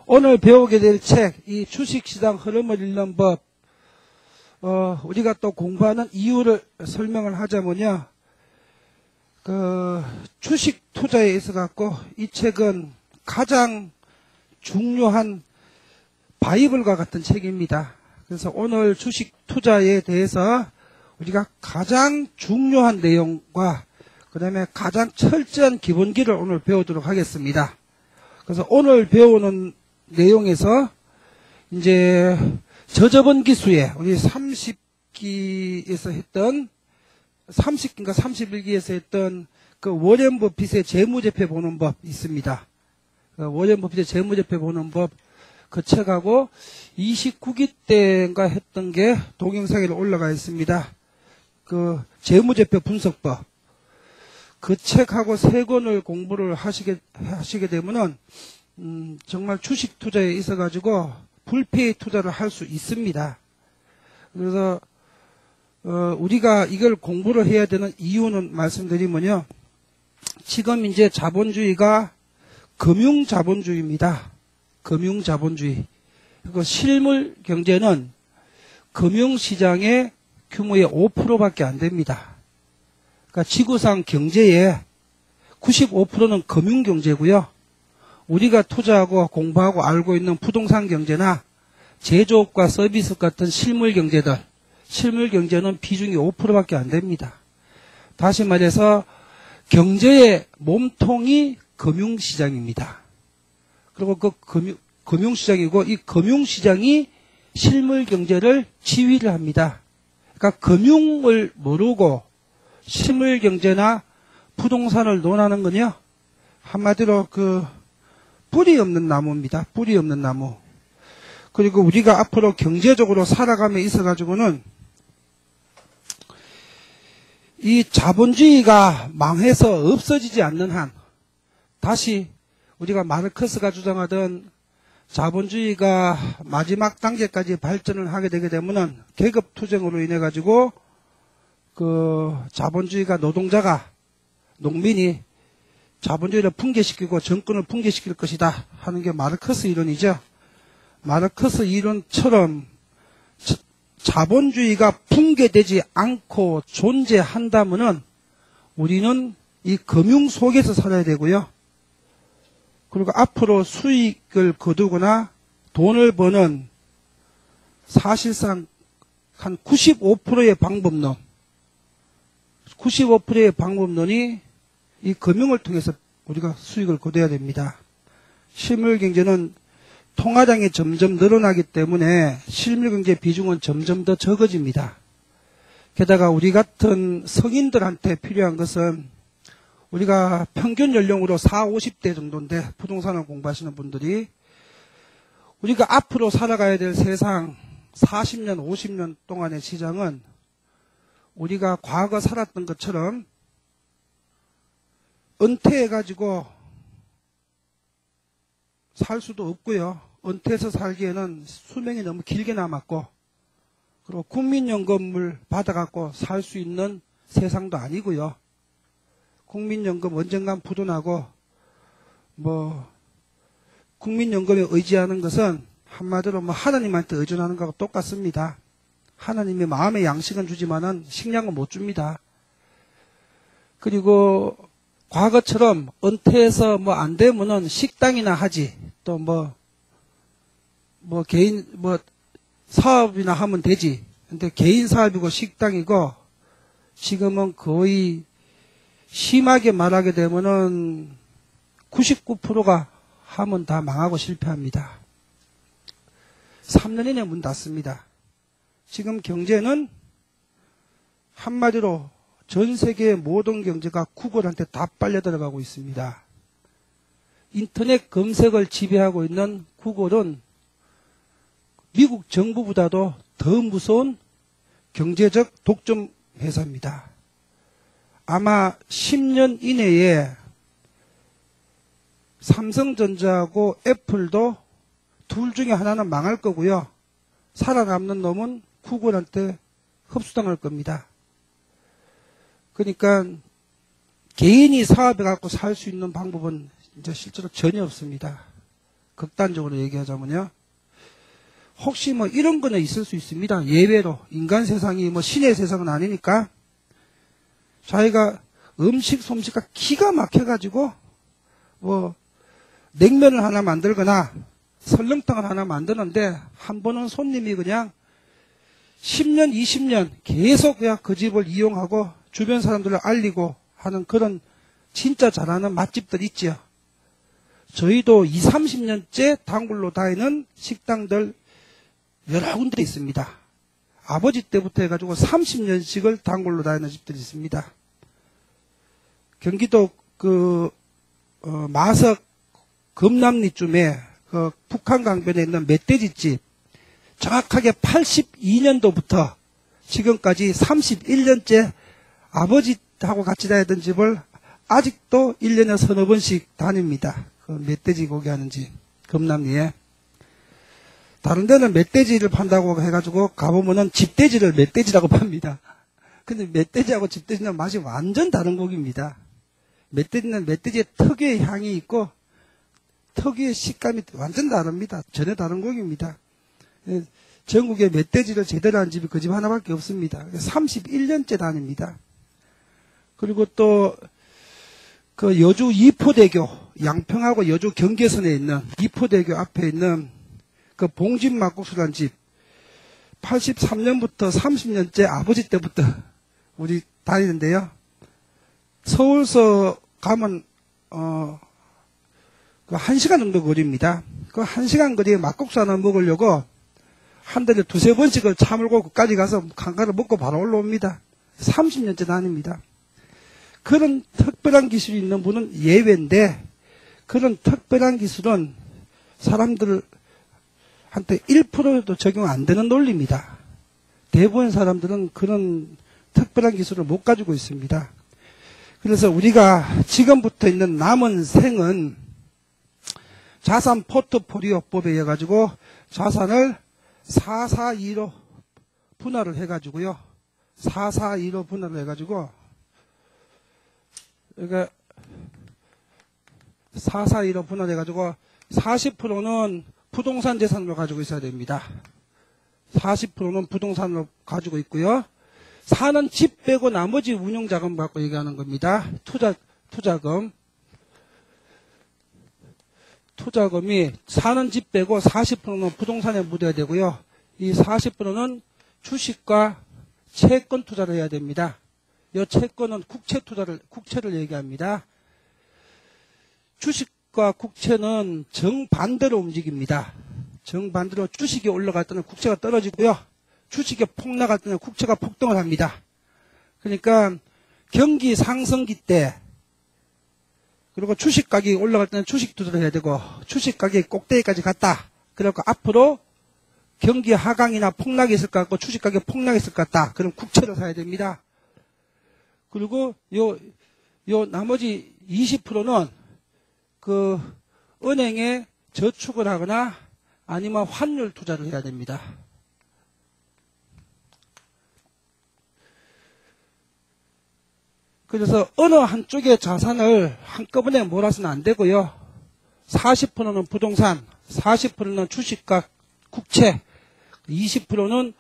오늘 배우게 될 책, 이 주식시장 흐름을 읽는 법, 우리가 또 공부하는 이유를 설명을 하자면요. 주식 투자에 있어 갖고 이 책은 가장 중요한 바이블과 같은 책입니다. 그래서 오늘 주식 투자에 대해서 우리가 가장 중요한 내용과 그 다음에 가장 철저한 기본기를 오늘 배우도록 하겠습니다. 그래서 오늘 배우는 내용에서 이제 저저번 기수에 우리 30기에서 했던 30기인가 31기에서 했던 그 워렌 버핏의 재무제표 보는 법 있습니다. 워렌 버핏의 재무제표 보는 법 그 책하고 29기 때인가 했던 게 동영상에 올라가 있습니다. 그 재무제표 분석법 그 책하고 세 권을 공부를 하시게 되면은 정말 주식 투자에 있어 가지고 불패의 투자를 할 수 있습니다. 그래서 우리가 이걸 공부를 해야 되는 이유는 말씀드리면요. 지금 이제 자본주의가 금융자본주의입니다. 금융자본주의. 그리고 실물 경제는 금융시장의 규모의 5%밖에 안 됩니다. 그러니까 지구상 경제의 95%는 금융경제고요. 우리가 투자하고 공부하고 알고 있는 부동산 경제나 제조업과 서비스 같은 실물 경제들, 실물 경제는 비중이 5%밖에 안 됩니다. 다시 말해서 경제의 몸통이 금융시장입니다. 그리고 그 금융시장이고 이 금융시장이 실물 경제를 지휘를 합니다. 그러니까 금융을 모르고 실물 경제나 부동산을 논하는 건요. 한마디로 뿌리 없는 나무입니다. 뿌리 없는 나무. 그리고 우리가 앞으로 경제적으로 살아감에 있어 가지고는 이 자본주의가 망해서 없어지지 않는 한 다시 우리가 마르크스가 주장하던 자본주의가 마지막 단계까지 발전을 하게 되게 되면은 계급투쟁으로 인해 가지고 자본주의가 농민이 자본주의를 붕괴시키고 정권을 붕괴시킬 것이다 하는 게 마르크스 이론이죠. 마르크스 이론처럼 자본주의가 붕괴되지 않고 존재한다면은 우리는 이 금융 속에서 살아야 되고요. 그리고 앞으로 수익을 거두거나 돈을 버는 사실상 한 95%의 방법론, 95%의 방법론이 이 금융을 통해서 우리가 수익을 거둬야 됩니다. 실물 경제는 통화량이 점점 늘어나기 때문에 실물 경제 비중은 점점 더 적어집니다. 게다가 우리 같은 성인들한테 필요한 것은 우리가 평균 연령으로 40, 50대 정도인데 부동산을 공부하시는 분들이 우리가 앞으로 살아가야 될 세상 40년, 50년 동안의 시장은 우리가 과거 살았던 것처럼 은퇴해가지고 살 수도 없고요. 은퇴해서 살기에는 수명이 너무 길게 남았고 그리고 국민연금을 받아갖고 살 수 있는 세상도 아니고요. 국민연금 언젠간 부도나고 국민연금에 의지하는 것은 한마디로 하나님한테 의존하는 거하고 똑같습니다. 하나님이 마음의 양식은 주지만은 식량은 못 줍니다. 그리고 과거처럼 은퇴해서 안 되면은 식당이나 하지 또 개인 사업이나 하면 되지. 근데 개인 사업이고 식당이고 지금은 거의 심하게 말하게 되면은 99%가 하면 다 망하고 실패합니다. 3년 이내 문 닫습니다. 지금 경제는 한마디로 전 세계의 모든 경제가 구글한테 다 빨려 들어가고 있습니다. 인터넷 검색을 지배하고 있는 구글은 미국 정부보다도 더 무서운 경제적 독점 회사입니다. 아마 10년 이내에 삼성전자하고 애플도 둘 중에 하나는 망할 거고요. 살아남는 놈은 구글한테 흡수당할 겁니다. 그러니까 개인이 사업해 갖고 살 수 있는 방법은 이제 실제로 전혀 없습니다. 극단적으로 얘기하자면요. 혹시 뭐 이런 거는 있을 수 있습니다. 예외로. 인간 세상이 뭐 신의 세상은 아니니까. 자기가 음식 솜씨가 기가 막혀가지고, 뭐, 냉면을 하나 만들거나, 설렁탕을 하나 만드는데, 한 번은 손님이 그냥 10년, 20년 계속 그냥 그 집을 이용하고, 주변 사람들을 알리고 하는 그런 진짜 잘하는 맛집들 있지요. 저희도 20, 30년째 단골로 다니는 식당들 여러 군데 있습니다. 아버지 때부터 해가지고 30년씩을 단골로 다니는 집들이 있습니다. 경기도 마석 금남리쯤에 북한 강변에 있는 멧돼지집, 정확하게 82년도부터 지금까지 31년째 아버지하고 같이 다니던 집을 아직도 1년에 서너 번씩 다닙니다. 그 멧돼지 고기 하는 집, 금남리에. 다른 데는 멧돼지를 판다고 해가지고 가보면은 집돼지를 멧돼지라고 팝니다. 근데 멧돼지하고 집돼지는 맛이 완전 다른 고기입니다. 멧돼지는 멧돼지의 특유의 향이 있고 특유의 식감이 완전 다릅니다. 전혀 다른 고기입니다. 전국에 멧돼지를 제대로 한 집이 그 집 하나밖에 없습니다. 31년째 다닙니다. 그리고 또 그 여주 이포대교, 양평하고 여주 경계선에 있는 이포대교 앞에 있는 그 봉집 막국수란 집, 83년부터 30년째 아버지 때부터 우리 다니는데요. 서울서 가면 그 1시간 정도 거리입니다. 그 1시간 거리에 막국수 하나 먹으려고 한 달에 두세 번씩을 차 몰고 그까지 가서 강가를 먹고 바로 올라옵니다. 30년째 다닙니다. 그런 특별한 기술이 있는 분은 예외인데, 그런 특별한 기술은 사람들한테 1%도 적용 안 되는 논리입니다. 대부분 사람들은 그런 특별한 기술을 못 가지고 있습니다. 그래서 우리가 지금부터 있는 남은 생은 자산 포트폴리오법에 의해 가지고 자산을 442로 분할을 해가지고요. 442로 분할을 해가지고, 그러니까 442로 분할해가지고 40%는 부동산 재산으로 가지고 있어야 됩니다. 40%는 부동산으로 가지고 있고요. 사는 집 빼고 나머지 운용자금 갖고 얘기하는 겁니다. 투자금. 투자금이 사는 집 빼고 40%는 부동산에 묻어야 되고요. 이 40%는 주식과 채권 투자를 해야 됩니다. 이 채권은 국채를 얘기합니다. 주식과 국채는 정반대로 움직입니다. 정반대로 주식이 올라갈 때는 국채가 떨어지고요. 주식이 폭락할 때는 국채가 폭등을 합니다. 그러니까 경기 상승기 때, 그리고 주식 가격이 올라갈 때는 주식 투자를 해야 되고, 주식 가격이 꼭대기까지 갔다. 그래서 앞으로 경기 하강이나 폭락이 있을 것 같고 주식 가격 폭락이 있을 것 같다. 그럼 국채를 사야 됩니다. 그리고 요 나머지 20%는 그 은행에 저축을 하거나 아니면 환율 투자를 해야 됩니다. 그래서 어느 한쪽의 자산을 한꺼번에 몰아서는 안 되고요. 40%는 부동산, 40%는 주식과 국채, 20%는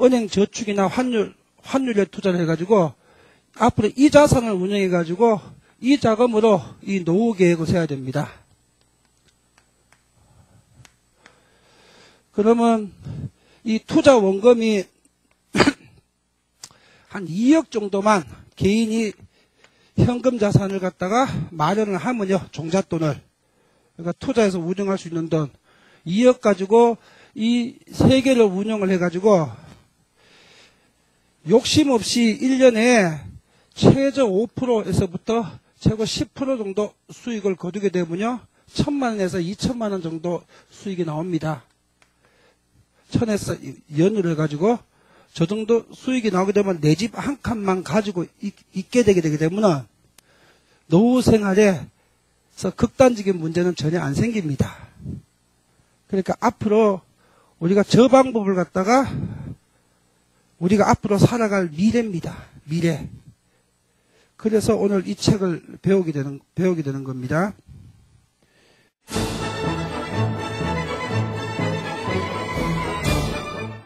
은행 저축이나 환율에 투자를 해가지고 앞으로 이 자산을 운영해가지고 이 자금으로 이 노후 계획을 세워야 됩니다. 그러면 이 투자 원금이 한 2억 정도만 개인이 현금 자산을 갖다가 마련을 하면요, 종잣돈을. 그러니까 투자해서 운영할 수 있는 돈 2억 가지고 이 세 개를 운영을 해가지고 욕심 없이 1년에 최저 5%에서부터 최고 10% 정도 수익을 거두게 되면요, 1,000만 원에서 2,000만 원 정도 수익이 나옵니다. 1,000에서 연으로 해가지고 저 정도 수익이 나오게 되면 내 집 한 칸만 가지고 있게 되게 되면 노후 생활에서 극단적인 문제는 전혀 안 생깁니다. 그러니까 앞으로 우리가 저 방법을 갖다가 우리가 앞으로 살아갈 미래입니다. 미래. 그래서 오늘 이 책을 배우게 되는 겁니다.